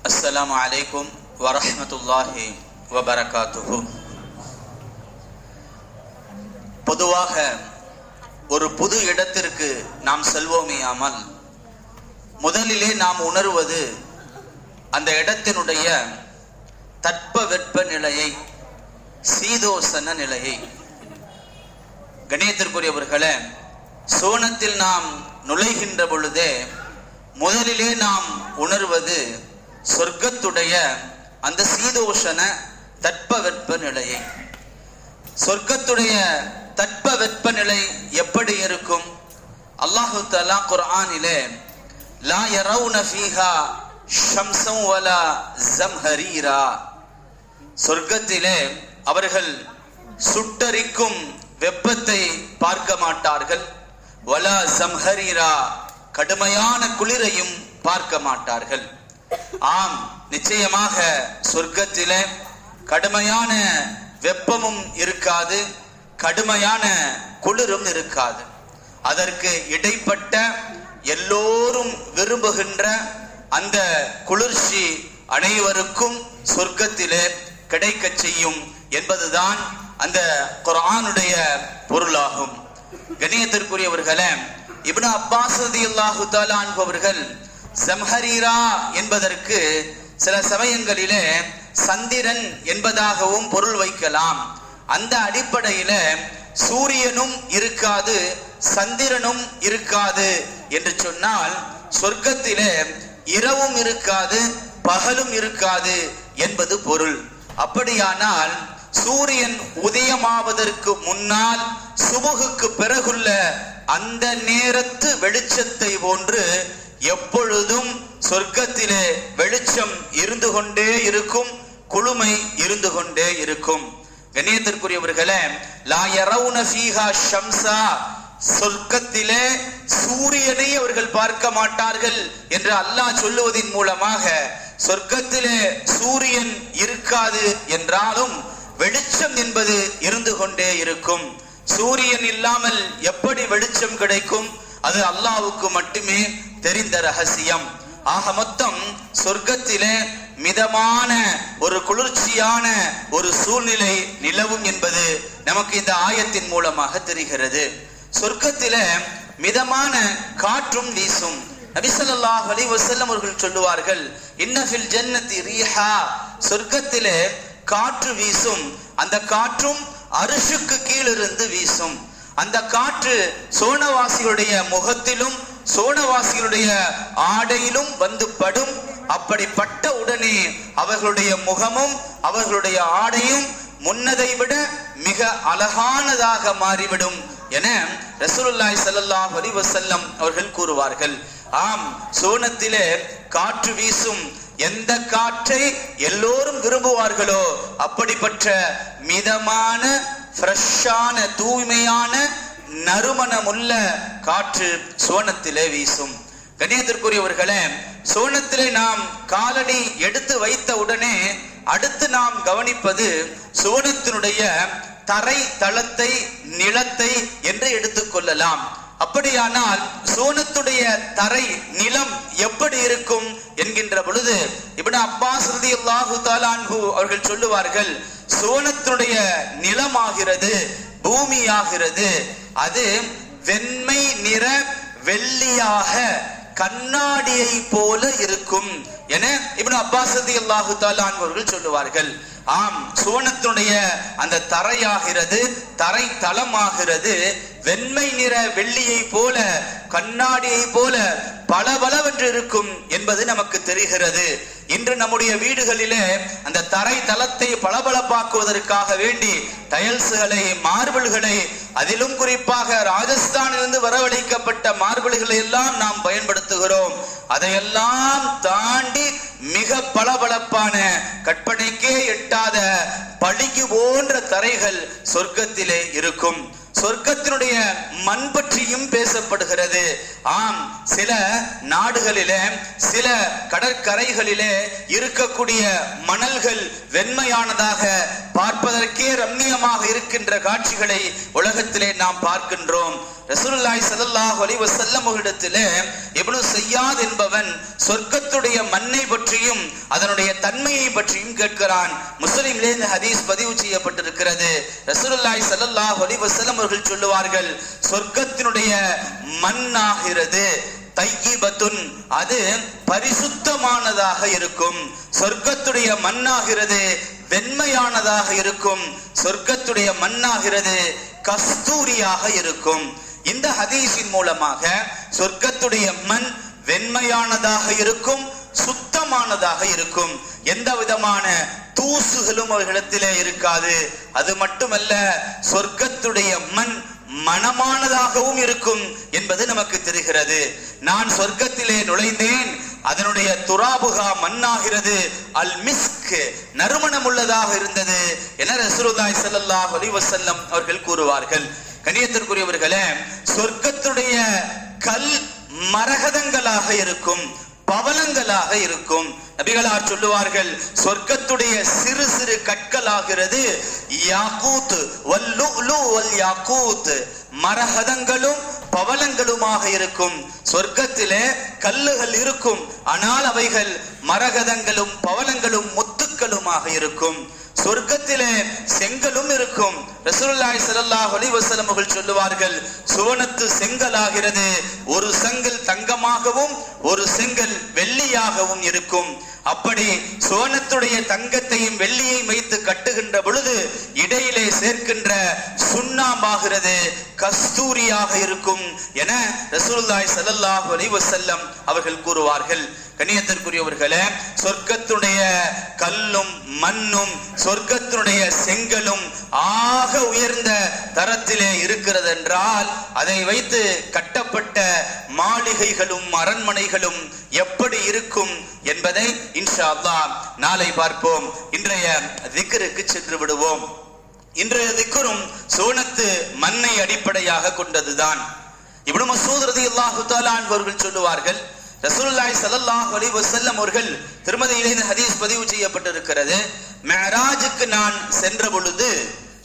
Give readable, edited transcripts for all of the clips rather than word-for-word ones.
அஸ்ஸலாமு அலைக்கும் வரஹ்மத்துல்லாஹி வபரகாத்துஹு. பொதுவாக ஒரு புது இடத்திற்கு நாம் செல்வோமேயாமல் முதலிலே நாம் உணர்வது அந்த இடத்தினுடைய தட்பவெட்ப நிலையை, சீதோசன நிலையை. கணியத்திற்குரியவர்களே, சோனத்தில் நாம் நுழைகின்ற பொழுதே முதலிலே நாம் உணர்வது சொர்க்கத்துடைய அந்த சீதோஷன தட்பவெட்ப நிலையை. சொர்க்கத்துடைய தட்பவெட்ப நிலை எப்படி இருக்கும்? அல்லாஹு தஆலா குர்ஆனிலே லா யரவுன ஃபீஹா ஷம்ஸன் வலா ஸம்ஹரீரா, சொர்க்கத்திலே அவர்கள் சுட்டரிக்கும் வெப்பத்தை பார்க்க மாட்டார்கள், வலா ஸம்ஹரீரா, கடுமையான குளிரையும் பார்க்க மாட்டார்கள். ஆம், நிச்சயமாக சொர்க்கத்திலே கடுமையான வெப்பமும் இருக்காது, கடுமையான குளிரும் இருக்காது. அதற்கு இடைப்பட்ட எல்லோரும் விரும்புகின்ற அந்த குளிர்ச்சி அனைவருக்கும் சொர்க்கத்திலே கிடைக்க செய்யும் என்பதுதான் அந்த குர்ஆனுடைய பொருளாகும். கணியத்திற்குரியவர்களே, இப்னு அப்பாஸ் ரலியல்லாஹு தஆலா அன்ஹு அவர்கள் ஸம்ஹரீரா என்பதற்கு சில சமயங்களிலே சந்திரன் என்பதாகவும் பொருள் வைக்கலாம். அந்த அடிப்படையில சூரியனும் இருக்காது, சந்திரனும் இருக்காது என்று சொன்னால் சொர்க்கத்திலே இரவும் இருக்காது, பகலும் இருக்காது என்பது பொருள். அப்படியானால் சூரியன் உதயமாவதற்கு முன்னால் சுபுகுக்கு பிறகுள்ள அந்த நேரத்து வெளிச்சத்தை போன்று எப்பொழுதும் சொர்க்கத்திலே வெளிச்சம் இருந்து கொண்டே இருக்கும், குளுமை இருந்து கொண்டே இருக்கும். கண்ணியத்திற்குரியவர்களே, லா யரவுன ஃபீஹா ஷம்ஸா, சொர்க்கத்திலே சூரியனை அவர்கள் பார்க்க மாட்டார்கள் என்று அல்லாஹ் சொல்லுவதின் மூலமாக சொர்க்கத்திலே சூரியன் இருக்காது என்றாலும் வெளிச்சம் என்பது இருந்து கொண்டே இருக்கும். சூரியன் இல்லாமல் எப்படி வெளிச்சம் கிடைக்கும்? அது அல்லாஹ்வுக்கு மட்டுமே தெரிந்த ரகசியம். ஆக மொத்தம் சொர்க்கத்திலே மிதமான ஒரு குளிர்ச்சியான ஒரு சூழ்நிலை நிலவும் என்பது நமக்கு இந்த ஆயத்தின் மூலமாக தெரிகிறது. சொர்க்கத்திலே மிதமான காற்றும் வீசும். நபி ஸல்லல்லாஹு அலைஹி வஸல்லம் அவர்கள் சொல்லுவார்கள், இன்ன ஃபில் ஜன்னதி ரீஹா, சொர்க்கத்திலே காற்று வீசும். அந்த காற்றும் அர்ஷுக்கு கீழிருந்து வீசும். அந்த காற்று சோனவாசிகளுடைய முகத்திலும் சோனவாசிகளுடைய ஆடையிலும் வந்து படும். அப்படிப்பட்ட உடனே அவர்களுடைய முகமும் அவர்களுடைய ஆடையும் முன்னதை விட மிக அழகானதாக மாறிவிடும் என ரசூலுல்லாஹி ஸல்லல்லாஹு அலைஹி வஸல்லம் அவர்கள் கூறுவார்கள். ஆம், சோனத்திலே காற்று வீசும். எந்த காற்றை எல்லோரும் விரும்புவார்களோ அப்படிப்பட்ட மிதமான ஃப்ரெஷ்ஷான தூய்மையான நறுமணமுள்ள காற்று சோனத்திலே வீசும். கண்ணியத்திற்குரியவர்களே, சோனத்திலே நாம் காலடி எடுத்து வைத்த உடனே அடுத்து நாம் கவனிப்பது சோனத்தினுடைய தரை தளத்தை, நிலத்தை என்று எடுத்துக்கொள்ளலாம். அப்படியானால் சோனத்துடைய தரை நிலம் எப்படி இருக்கும் என்கின்ற பொழுது இப்னு அப்பாஸ் ரலியல்லாஹு தஆலா அன்ஹு அவர்கள் சொல்லுவார்கள், சோனத்துடைய நிலமாகிறது, பூமியாகிறது, அது வெண்மை நிற வெள்ளியாக கண்ணாடியை போல இருக்கும் என இப்னு அப்பாஸ் ரலியல்லாஹு தஆலா அன்ஹு அவர்கள் சொல்லுவார்கள். ஆம், சோனத்துடைய அந்த தரையாகிறது, தரை தளமாகிறது வெண்மை நிற வெள்ளியை போல, கண்ணாடியை போல பளபளவென்று இருக்கும் என்பது நமக்கு தெரிகிறது. இன்று நம்முடைய வீடுகளிலே அந்த தரை தளத்தை பளபளப்பாக்குவதற்காக வேண்டி டைல்ஸ்களை, மார்பிள்களை, அதிலும் குறிப்பாக ராஜஸ்தானிலிருந்து வரவழைக்கப்பட்ட மார்பிள்களை எல்லாம் நாம் பயன்படுத்துகிறோம். அதையெல்லாம் தாண்டி மிக பளபளப்பான, கற்பனைக்கே எட்டாத பளிங்கு போன்ற தரைகள் சொர்க்கத்திலே இருக்கும். சொர்க்கத்தினுடைய மண் பற்றியும் பேசப்படுகிறது. ஆம், சில நாடுகளிலே, சில கடற்கரைகளிலே இருக்கக்கூடிய மணல்கள் வெண்மையானதாக, பார்ப்பதற்கே ரம்மியமாக இருக்கின்ற காட்சிகளை உலகத்திலே நாம் பார்க்கின்றோம். ரசூலுல்லாஹி ஸல்லல்லாஹு அலைஹி வஸல்லம் அவர்களிடத்திலே இப்னு ஸையாத் என்பவன் சொர்க்கத்துடைய மண்ணை பற்றியும் அதனுடைய தன்மையை பற்றியும் கேட்கிறான். முஸ்லிமிலே இந்த ஹதீஸ் பதிவு செய்யப்பட்டிருக்கிறது. ரசூலுல்லாஹி ஸல்லல்லாஹு அலைஹி வஸல்லம் அவர்கள் சொல்லுவார்கள், சொர்க்கத்தினுடைய மண்ணாகிறது தையிபத்துன், அது பரிசுத்தமானதாக இருக்கும். சொர்க்கத்துடைய மண்ணாகிறது வெண்மையானதாக இருக்கும். சொர்க்கத்துடைய மண்ணாகிறது கஸ்தூரியாக இருக்கும். இந்த ஹதீஸின் மூலமாக சொர்க்கத்துடைய மண் வெண்மையானதாக இருக்கும், சுத்தமானதாக இருக்கும். எந்த விதமான தூசுகளும் அவர்களிடத்திலே இருக்காது. அது மட்டுமல்ல, சொர்க்கத்துடைய மண் மனமானதாகவும் இருக்கும் என்பது நமக்கு தெரிகிறது. நான் சொர்க்கத்திலே நுழைந்தேன், அதனுடைய துராபுகா மண்ணாகிறது அல் மிஸ்க், நறுமணம் உள்ளதாக இருந்தது என ரசூலுல்லாஹி ஸல்லல்லாஹு அலைஹி வஸல்லம் அவர்கள் கூறுவார்கள். கண்ணியத்திற்குரியவர்களே, சொர்க்கத்துடைய கல் மரகதங்களாக இருக்கும், பவளங்களாக இருக்கும். நபிகளார் சொல்லுவார்கள், சொர்க்கத்துடைய சிறு சிறு கற்களாகிறது யாக்கூத் வல்லுலு வல் யாக்கூத், மரகதங்களும் பவளங்களுமாக இருக்கும். சொர்க்கத்திலே கல்லுகள் இருக்கும், ஆனால் அவைகள் மரகதங்களும் பவளங்களும் முத்துக்களுமாக இருக்கும். சொர்க்கத்திலே செங்கலும் இருக்கும். ரசூலுல்லாஹி ஸல்லல்லாஹு அலைஹி வஸல்லம் அவர்கள் சொல்லுவார்கள், சுவனத்து செங்கலாகிறது ஒரு செங்கல் தங்கமாகவும் ஒரு செங்கல் வெள்ளியாகவும் இருக்கும். அப்படி சுவனத்துடைய தங்கத்தையும் வெள்ளியையும் வைத்து கட்டுகின்ற பொழுது இடையிலே சேர்க்கின்ற சுண்ணாம்பாகிறது கஸ்தூரியாக இருக்கும் என ரசூலுல்லாஹி ஸல்லல்லாஹு அலைஹி வஸல்லம் அவர்கள் கூறுவார்கள். கண்ணியத்திற்குரியவர்களே, சொர்க்கத்துடைய கல்லும் மண்ணும் சொர்க்கத்தினுடைய செங்கலும் ஆக உயர்ந்த தரத்திலே இருக்கிறது என்றால், அதை வைத்து கட்டப்பட்ட மாளிகைகளும் அரண்மனைகளும் எப்படி இருக்கும் என்பதை இன்ஷா அல்லாஹ் நாளை பார்ப்போம். இன்றைய திக்ருக்கு சென்று விடுவோம். இன்றைய திக்ரும் சுவனத்து மண்ணை அடிப்படையாக கொண்டதுதான். இப்னு மஸ்ஊத் ரலியல்லாஹு தஆலா அன்ஹு அவர்கள் சொல்லுவார்கள், ரசூலுல்லாஹி ஸல்லல்லாஹு அலைஹி வஸல்லம் அவர்கள் திருமதியிலே இந்த ஹதீஸ் பதிவு செய்யப்பட்டிருக்கிறது. மிஅராஜுக்கு நான் சென்ற பொழுது,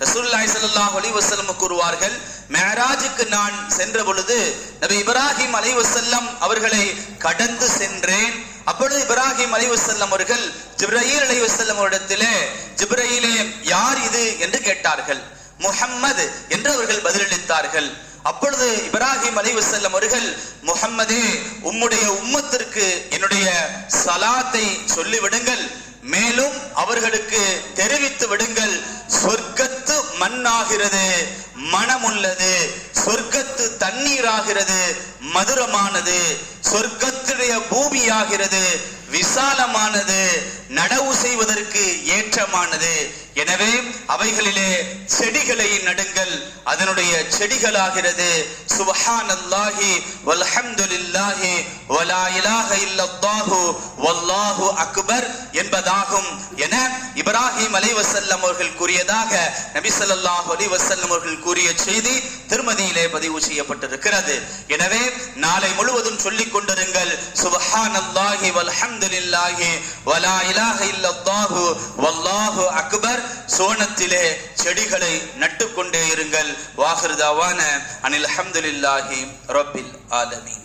ரசூலுல்லாஹி ஸல்லல்லாஹு அலைஹி வஸல்லம் கூறுவார்கள், மிஅராஜுக்கு நான் சென்ற பொழுது நபி இப்ராஹிம் அலைஹிஸ்ஸலாம் அவர்களை கடந்து சென்றேன். அப்பொழுது இப்ராஹிம் அலைஹிஸ்ஸலாம் அவர்கள் ஜிப்ரீல் அலைஹிஸ்ஸலாம் அவரிடத்திலே, ஜிப்ரீலே யார் இது என்று கேட்டார்கள். முஹம்மது என்று அவர்கள் பதிலளித்தார்கள். அப்பொழுது இப்ராஹிம் அலைஹிஸ்ஸலாம் அவர்கள், முஹம்மதே, உம்முடைய உம்மத்திற்கு என்னுடைய சலாத்தை சொல்லிவிடுங்கள், மேலும் அவர்களுக்கு தெரிவித்து விடுங்கள், சொர்க்கத்து மண்ணாகிறது மனமுள்ளது, சொர்க்கத்து தண்ணீராகிறது மதுரமானது, சொர்க்கத்துடைய பூமியாகிறது விசாலமானது, நடவு செய்வதற்கு ஏற்றமானது. எனவே அவைகளிலே செடிகளை நடுங்கள், அதனுடைய செடிகளாகிறது சுப்ஹானல்லாஹி வல்ஹம்துலில்லாஹி வலா இலாஹ இல்லல்லாஹு வல்லாஹு அக்பர் என்பதாகும் என இப்ராஹிம் அலைஹிஸ்ஸலாம் அவர்கள் கூறியதாக நபி ஸல்லல்லாஹு அலைஹி வஸல்லம் அவர்கள் கூறிய செய்தி திருமதியிலே பதிவு செய்யப்பட்டிருக்கிறது. எனவே நாளை முழுவதும் சொல்லிக் கொண்டிருங்கள், சுப்ஹானல்லாஹி வல்ஹம்துலில்லாஹி வலா இலாஹ இல்லல்லாஹு வல்லாஹு அக்பர். சோனத்திலே செடிகளை நட்டுக்கொண்டே இருங்கள். வாஹிர் தாவான அனில் ஹம்துலில்லாஹி ரப்பில் ஆலமீன்.